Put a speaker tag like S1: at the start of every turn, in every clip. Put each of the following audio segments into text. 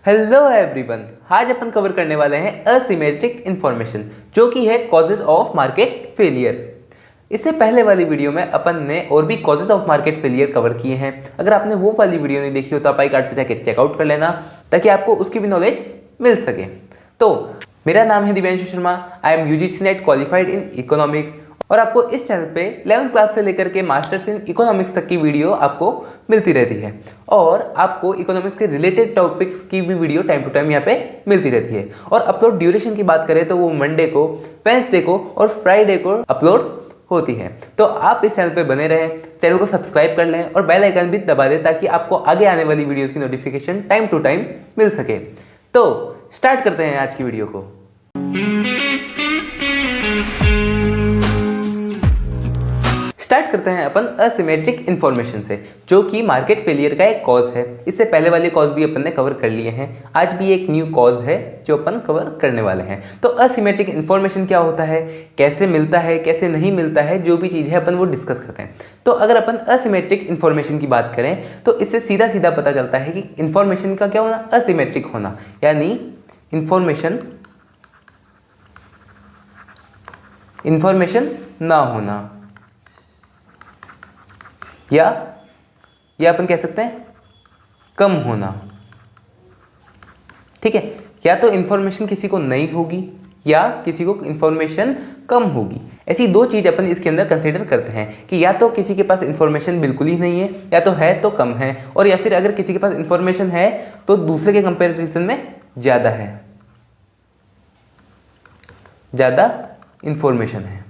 S1: Hello everyone, आज अपन cover करने वाले हैं असिमेट्रिक इंफॉर्मेशन जो कि है कॉजेज ऑफ मार्केट फेलियर। इससे पहले वाली वीडियो में अपन ने और भी causes of market failure cover किए हैं। अगर आपने वो वाली वीडियो नहीं देखी हो तो आप आई कार्ड पे जाके चेकआउट कर लेना ताकि आपको उसकी भी नॉलेज मिल सके। तो मेरा नाम है Divyanshu Sharma, I am UGC net qualified in economics और आपको इस चैनल पे 11th क्लास से लेकर के मास्टर्स इन इकोनॉमिक्स तक की वीडियो आपको मिलती रहती है और आपको इकोनॉमिक्स के रिलेटेड टॉपिक्स की भी वीडियो टाइम टू टाइम यहाँ पे मिलती रहती है। और अपलोड ड्यूरेशन की बात करें तो वो मंडे को, वेडनेसडे को और फ्राइडे को अपलोड होती है। तो आप इस चैनल पे बने रहें, चैनल को सब्सक्राइब कर लें और बेल आइकन भी दबा दें ताकि आपको आगे आने वाली वीडियोस की नोटिफिकेशन टाइम टू टाइम मिल सके। तो स्टार्ट करते हैं आज की वीडियो को। स्टार्ट करते हैं अपन असिमेट्रिक इंफॉर्मेशन से जो कि मार्केट फेलियर का एक कॉज है। इससे पहले वाले कॉज भी अपन ने कवर कर लिए हैं, आज भी एक न्यू कॉज है जो अपन कवर करने वाले हैं। तो असिमेट्रिक इंफॉर्मेशन क्या होता है, कैसे मिलता है, कैसे नहीं मिलता है, जो भी चीज़ है अपन वो डिस्कस करते हैं। तो अगर अपन असिमेट्रिक इंफॉर्मेशन की बात करें तो इससे सीधा सीधा पता चलता है कि इंफॉर्मेशन का क्या होना, असिमेट्रिक होना, यानी इंफॉर्मेशन ना होना या अपन कह सकते हैं कम होना। ठीक है, या तो इंफॉर्मेशन किसी को नहीं होगी या किसी को इंफॉर्मेशन कम होगी। ऐसी दो चीज़ अपन इसके अंदर कंसीडर करते हैं कि या तो किसी के पास इंफॉर्मेशन बिल्कुल ही नहीं है, या तो है तो कम है, और या फिर अगर किसी के पास इंफॉर्मेशन है तो दूसरे के कंपैरिजन में ज़्यादा है, ज़्यादा इंफॉर्मेशन है।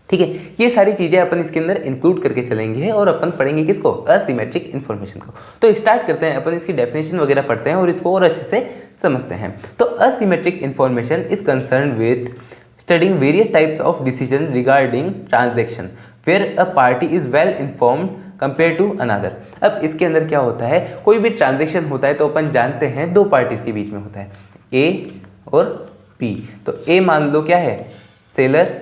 S1: ठीक है, ये सारी चीज़ें अपन इसके अंदर इंक्लूड करके चलेंगे और अपन पढ़ेंगे किसको, असिमेट्रिक इंफॉर्मेशन को। तो स्टार्ट करते हैं, अपन इसकी डेफिनेशन वगैरह पढ़ते हैं और इसको और अच्छे से समझते हैं। तो asymmetric information is concern with studying various types of decision regarding transaction where a party is well informed compare to another. अब इसके अंदर क्या होता है, कोई भी ट्रांजेक्शन होता है तो अपन जानते हैं दो पार्टीज के बीच में होता है, ए और बी। तो ए मान लो क्या है, सेलर,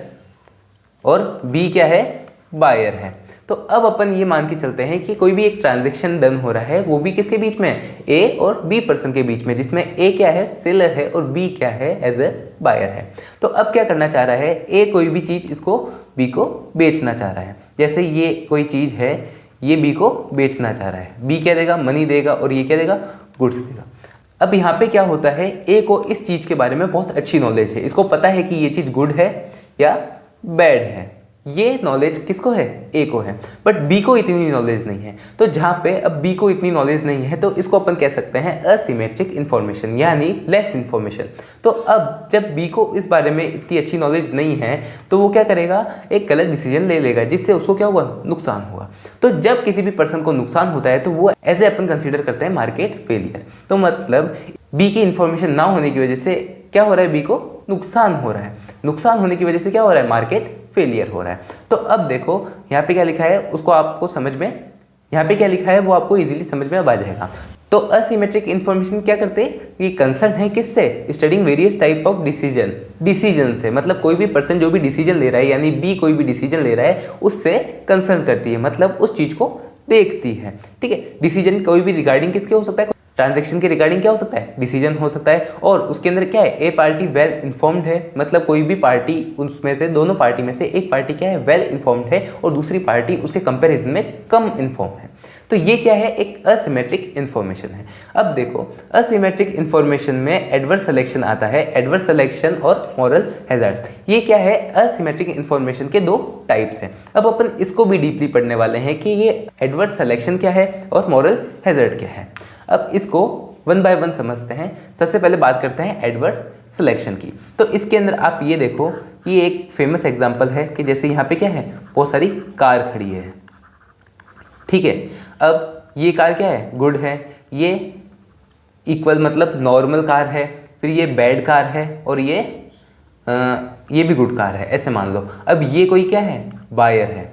S1: और बी क्या है, बायर है। तो अब अपन ये मान के चलते हैं कि कोई भी एक ट्रांजैक्शन डन हो रहा है, वो भी किसके बीच में, ए और बी पर्सन के बीच में, जिसमें ए क्या है, सेलर है, और बी क्या है, एज ए बायर है। तो अब क्या करना चाह रहा है, ए कोई भी चीज़ इसको बी को बेचना चाह रहा है। जैसे ये कोई चीज़ है, ये बी को बेचना चाह रहा है, बी क्या देगा, मनी देगा, और ये क्या देगा, गुड्स देगा। अब यहाँ पे क्या होता है, ए को इस चीज़ के बारे में बहुत अच्छी नॉलेज है, इसको पता है कि ये चीज़ गुड है या बैड है। ये नॉलेज किसको है, ए को है, बट बी को इतनी नॉलेज नहीं है। तो जहाँ पे अब बी को इतनी नॉलेज नहीं है तो इसको अपन कह सकते हैं असिमेट्रिक इंफॉर्मेशन, यानी लेस इंफॉर्मेशन। तो अब जब बी को इस बारे में इतनी अच्छी नॉलेज नहीं है तो वो क्या करेगा, एक गलत डिसीजन ले लेगा जिससे उसको क्या होगा, नुकसान होगा। तो जब किसी भी पर्सन को नुकसान होता है तो वो एज ए अपन कंसिडर करते हैं मार्केट फेलियर। तो मतलब बी की इंफॉर्मेशन ना होने की वजह से क्या हो रहा है, बी को नुकसान हो रहा है, नुकसान होने की वजह से क्या हो रहा है, मार्केट फेलियर हो रहा है। तो अब देखो यहाँ पे क्या लिखा है, उसको आपको समझ में, यहाँ पे क्या लिखा है वो आपको इजीली समझ में आ जाएगा। तो असिमेट्रिक इंफॉर्मेशन क्या करते हैं, ये कंसर्न है किससे, studying various type of decision से, मतलब कोई भी पर्सन जो भी डिसीजन ले रहा है, यानी बी कोई भी डिसीजन ले रहा है उससे कंसर्न करती है, मतलब उस चीज को देखती है। ठीक है, डिसीजन कोई भी रिगार्डिंग किसके हो सकता है, ट्रांजैक्शन के रिगार्डिंग क्या हो सकता है, डिसीजन हो सकता है। और उसके अंदर क्या है, ए पार्टी वेल इन्फॉर्म्ड है, मतलब कोई भी पार्टी उसमें से, दोनों पार्टी में से एक पार्टी क्या है, वेल इन्फॉर्म्ड है, और दूसरी पार्टी उसके कंपैरिजन में कम इन्फॉर्म है। तो ये क्या है, एक असिमेट्रिक इन्फॉर्मेशन है। अब देखो असिमेट्रिक इन्फॉर्मेशन में एडवर्स सिलेक्शन आता है, एडवर्स सिलेक्शन और मॉरल हैजर्ड्स। ये क्या है, असिमेट्रिक इन्फॉर्मेशन के दो टाइप्स हैं। अब अपन इसको भी डीपली पढ़ने वाले हैं कि ये एडवर्स सिलेक्शन क्या है और मॉरल हैजर्ड क्या है। अब इसको वन बाय वन समझते हैं। सबसे पहले बात करते हैं एडवर्स सिलेक्शन की। तो इसके अंदर आप ये देखो, ये एक फेमस एग्जांपल है कि जैसे यहाँ पे क्या है, बहुत सारी कार खड़ी है। ठीक है, अब ये कार क्या है, गुड है, ये इक्वल मतलब नॉर्मल कार है, फिर ये बैड कार है, और ये भी गुड कार है, ऐसे मान लो। अब ये कोई क्या है, बायर है,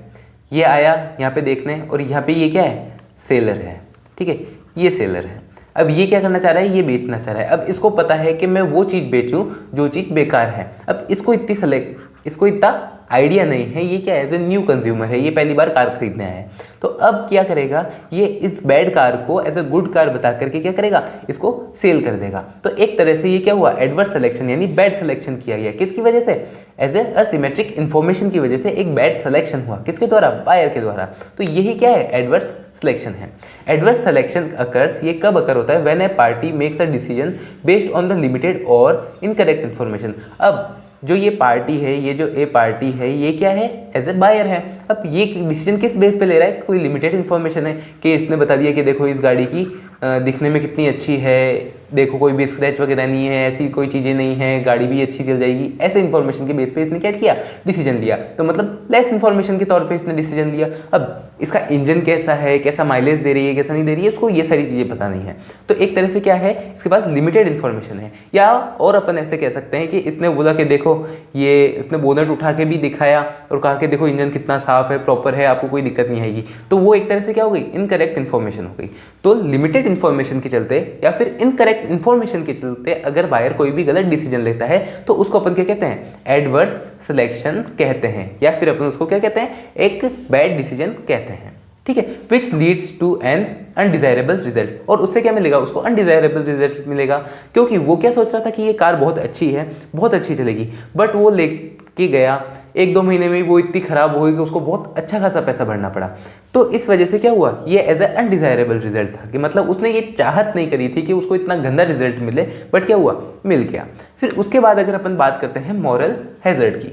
S1: ये आया यहाँ पे देखने, और यहाँ पे ये क्या है, सेलर है। ठीक है, ये सेलर है। अब ये क्या करना चाह रहा है, ये बेचना चाह रहा है। अब इसको पता है कि मैं वो चीज़ बेचूं जो चीज़ बेकार है। अब इसको इतना आइडिया नहीं है, ये क्या एज ए न्यू कंज्यूमर है, ये पहली बार कार खरीदने आया है, तो अब क्या करेगा, ये इस बैड कार को एज ए गुड कार बता करके क्या करेगा, इसको सेल कर देगा। तो एक तरह से ये क्या हुआ, एडवर्स सिलेक्शन यानी बैड सिलेक्शन किया गया। किसकी वजह से, एज ए असिमेट्रिक इन्फॉर्मेशन की वजह से एक बैड सिलेक्शन हुआ। किसके द्वारा, बायर के द्वारा। तो यही क्या है, एडवर्स सिलेक्शन है। एडवर्स सिलेक्शन अकर्स, ये कब अकर होता है, when A party makes a decision based on the limited और इनकरेक्ट इन्फॉर्मेशन। अब जो ये पार्टी है, ये जो ए पार्टी है, ये क्या है, एज ए बायर है। अब ये डिसीजन किस बेस पे ले रहा है, कोई लिमिटेड इन्फॉर्मेशन है कि इसने बता दिया कि देखो इस गाड़ी की दिखने में कितनी अच्छी है, देखो कोई भी स्क्रैच वगैरह नहीं है, ऐसी कोई चीज़ें नहीं है, गाड़ी भी अच्छी चल जाएगी, ऐसे इन्फॉर्मेशन के बेस पे इसने क्या किया, डिसीजन लिया। तो मतलब लेस इन्फॉर्मेशन के तौर पे इसने डिसीजन लिया। अब इसका इंजन कैसा है, कैसा माइलेज दे रही है, कैसा नहीं दे रही है, उसको ये सारी चीज़ें पता नहीं है। तो एक तरह से क्या है, इसके पास लिमिटेड इन्फॉर्मेशन है। या और अपन ऐसे कह सकते हैं कि इसने बोला कि देखो ये, इसने बोनट उठा के भी दिखाया और कहा कि देखो इंजन कितना साफ है, प्रॉपर है, आपको कोई दिक्कत नहीं आएगी। तो वो एक तरह से क्या हो गई, इनकरेक्ट इन्फॉर्मेशन हो गई। तो लिमिटेड इन्फॉर्मेशन के चलते या फिर इनकरेक्ट इन्फॉर्मेशन के चलते अगर बायर कोई भी गलत डिसीजन लेता है तो उसको अपन क्या कहते हैं, एडवर्स सिलेक्शन कहते हैं, या फिर अपन उसको क्या कहते हैं, एक बैड डिसीजन कहते हैं। ठीक है, which leads to an undesirable result. और उससे क्या मिलेगा, उसको अनडिजायरेबल रिजल्ट मिलेगा, क्योंकि वो क्या सोच रहा था कि ये कार बहुत अच्छी है, बहुत अच्छी चलेगी, बट वो लेके गया 1-2 महीने में वो इतनी खराब हो गई कि उसको बहुत अच्छा खासा पैसा भरना पड़ा। तो इस वजह से क्या हुआ, ये एज ए अनडिजायरेबल रिजल्ट था, कि मतलब उसने ये चाहत नहीं करी थी कि उसको इतना गंदा रिजल्ट मिले, बट क्या हुआ, मिल गया। फिर उसके बाद अगर अपन बात करते हैं मॉरल हैजर्ड की,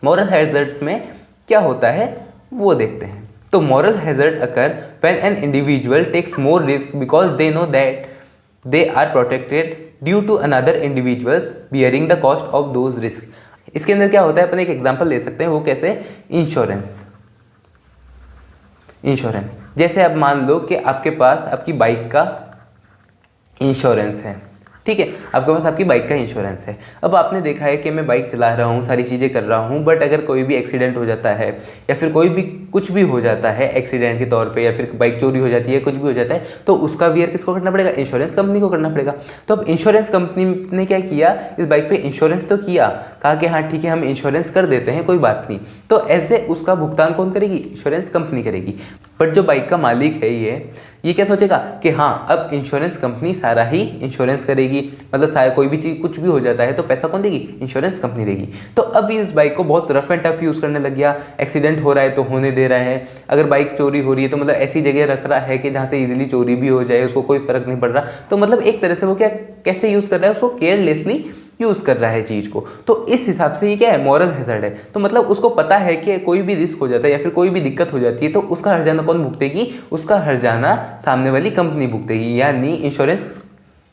S1: मॉरल हैजर्ड्स में क्या होता है वो देखते हैं। तो moral hazard occur when an individual takes more risk because they know that they are protected due to another individuals bearing the cost of those risk. इसके अंदर क्या होता है, अपन एक एग्जांपल ले सकते हैं, वो कैसे, इंश्योरेंस। जैसे अब मान लो कि आपके पास आपकी बाइक का इंश्योरेंस है, ठीक है, आपके पास आपकी बाइक का इंश्योरेंस है। अब आपने देखा है कि मैं बाइक चला रहा हूँ, सारी चीज़ें कर रहा हूँ, बट अगर कोई भी एक्सीडेंट हो जाता है या फिर कोई भी कुछ भी हो जाता है एक्सीडेंट के तौर पे, या फिर बाइक चोरी हो जाती है, कुछ भी हो जाता है, तो उसका वियर किसको करना पड़ेगा, इंश्योरेंस कंपनी को करना पड़ेगा। तो अब इंश्योरेंस कंपनी ने क्या किया, इस बाइक पे इंश्योरेंस तो किया, कहा कि हाँ ठीक है हम इंश्योरेंस कर देते हैं, कोई बात नहीं। तो ऐसे उसका भुगतान कौन करेगी, इंश्योरेंस कंपनी करेगी। बट जो बाइक का मालिक है ये क्या सोचेगा कि हाँ अब इंश्योरेंस कंपनी सारा ही इंश्योरेंस करेगी, मतलब सारा कोई भी चीज़ कुछ भी हो जाता है तो पैसा कौन देगी, इंश्योरेंस कंपनी देगी। तो अब इस बाइक को बहुत रफ एंड टफ यूज़ करने लग गया, एक्सीडेंट हो रहा है तो होने दे रहा है, अगर बाइक चोरी हो रही है तो मतलब ऐसी जगह रख रहा है कि जहाँ से इजीली चोरी भी हो जाए, उसको कोई फर्क नहीं पड़ रहा। तो मतलब एक तरह से वो क्या कैसे यूज़ कर रहा है, उसको केयरलेसली यूज़ कर रहा है चीज़ को। तो इस हिसाब से ये क्या है, मॉरल हैजर्ड है। तो मतलब उसको पता है कि कोई भी रिस्क हो जाता है या फिर कोई भी दिक्कत हो जाती है तो उसका हर्जाना कौन भुगतेगी, उसका हर्जाना सामने वाली कंपनी भुगतेगी, यानी इंश्योरेंस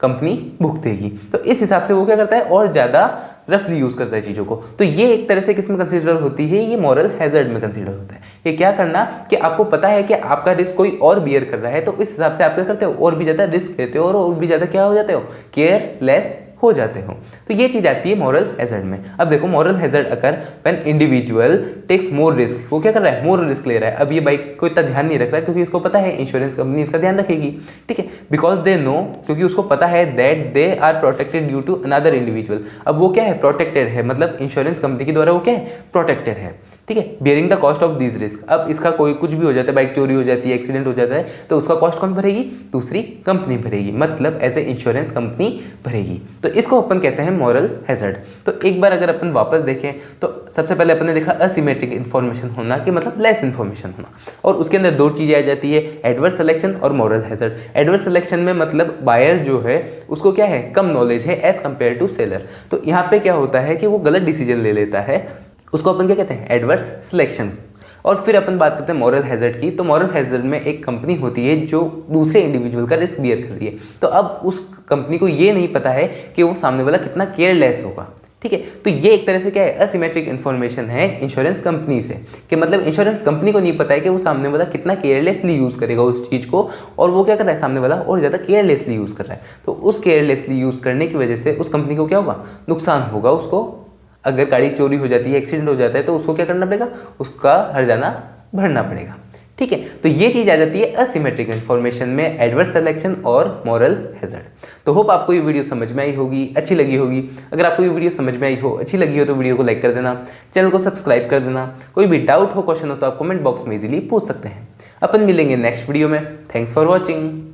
S1: कंपनी भुगतेगी। तो इस हिसाब से वो क्या करता है, और ज़्यादा रफली यूज़ करता है चीज़ों को। तो ये एक तरह से किस में कंसीडर होती है, ये मॉरल हैजर्ड में कंसीडर होता है। ये क्या करना कि आपको पता है कि आपका रिस्क कोई और बियर कर रहा है, तो इस हिसाब से आप क्या करते हो, और भी ज़्यादा रिस्क लेते हो और भी ज़्यादा क्या हो जाते हो, केयरलेस हो जाते हो। तो ये चीज़ आती है मॉरल हैजर्ड में। अब देखो moral hazard occur when individual takes more risk, वो क्या कर रहा है, मोर रिस्क ले रहा है। अब ये बाइक को इतना ध्यान नहीं रख रहा है क्योंकि इसको पता है इंश्योरेंस कंपनी इसका ध्यान रखेगी, ठीक है, बिकॉज दे नो, क्योंकि उसको पता है that they are protected due to another individual. अब वो क्या है, प्रोटेक्टेड है, मतलब इंश्योरेंस कंपनी के द्वारा वो क्या है, प्रोटेक्टेड है, ठीक है, bearing the cost of this risk. अब इसका कोई कुछ भी हो जाता है, बाइक चोरी हो जाती है, एक्सीडेंट हो जाता है, तो उसका कॉस्ट कौन भरेगी, दूसरी कंपनी भरेगी, मतलब एज ए इंश्योरेंस कंपनी भरेगी। तो इसको अपन कहते हैं मॉरल हैजर्ड। तो एक बार अगर अपन वापस देखें तो सबसे पहले अपन ने देखा असिमेट्रिक इन्फॉर्मेशन होना, कि मतलब लेस इन्फॉर्मेशन होना, और उसके अंदर दो चीज़ें आ जाती है, एडवर्स सिलेक्शन और मॉरल हैजर्ड। एडवर्स सिलेक्शन में मतलब बायर जो है उसको क्या है, कम नॉलेज है एज कंपेयर टू सेलर। तो यहाँ पे क्या होता है कि वो गलत डिसीजन ले लेता है, उसको अपन क्या कहते हैं, एडवर्स सिलेक्शन। और फिर अपन बात करते हैं मॉरल हैजर्ड की। तो मॉरल हैजर्ड में एक कंपनी होती है जो दूसरे इंडिविजुअल का रिस्क बियर कर रही है। तो अब उस कंपनी को ये नहीं पता है कि वो सामने वाला कितना केयरलेस होगा, ठीक है। तो ये एक तरह से क्या है, असिमेट्रिक इन्फॉर्मेशन है इंश्योरेंस कंपनी से, कि मतलब इंश्योरेंस कंपनी को नहीं पता है कि वो सामने वाला कितना केयरलेसली यूज़ करेगा उस चीज़ को, और वो क्या कर रहा है, सामने वाला और ज़्यादा केयरलेसली यूज़ कर रहा है। तो उस केयरलेसली यूज़ करने की वजह से उस कंपनी को क्या होगा, नुकसान होगा। उसको अगर गाड़ी चोरी हो जाती है, एक्सीडेंट हो जाता है, तो उसको क्या करना पड़ेगा, उसका हर्जाना भरना पड़ेगा, ठीक है, तो ये चीज़ आ जाती है असिमेट्रिक इन्फॉर्मेशन में, एडवर्स सिलेक्शन और मॉरल हैजर्ड। तो होप आपको ये वीडियो समझ में आई होगी, अच्छी लगी होगी। अगर आपको ये वीडियो समझ में आई हो, अच्छी लगी हो, तो वीडियो को लाइक कर देना, चैनल को सब्सक्राइब कर देना। कोई भी डाउट हो, क्वेश्चन हो तो आप कमेंट बॉक्स में इजीली पूछ सकते हैं। अपन मिलेंगे नेक्स्ट वीडियो में। Thanks for watching.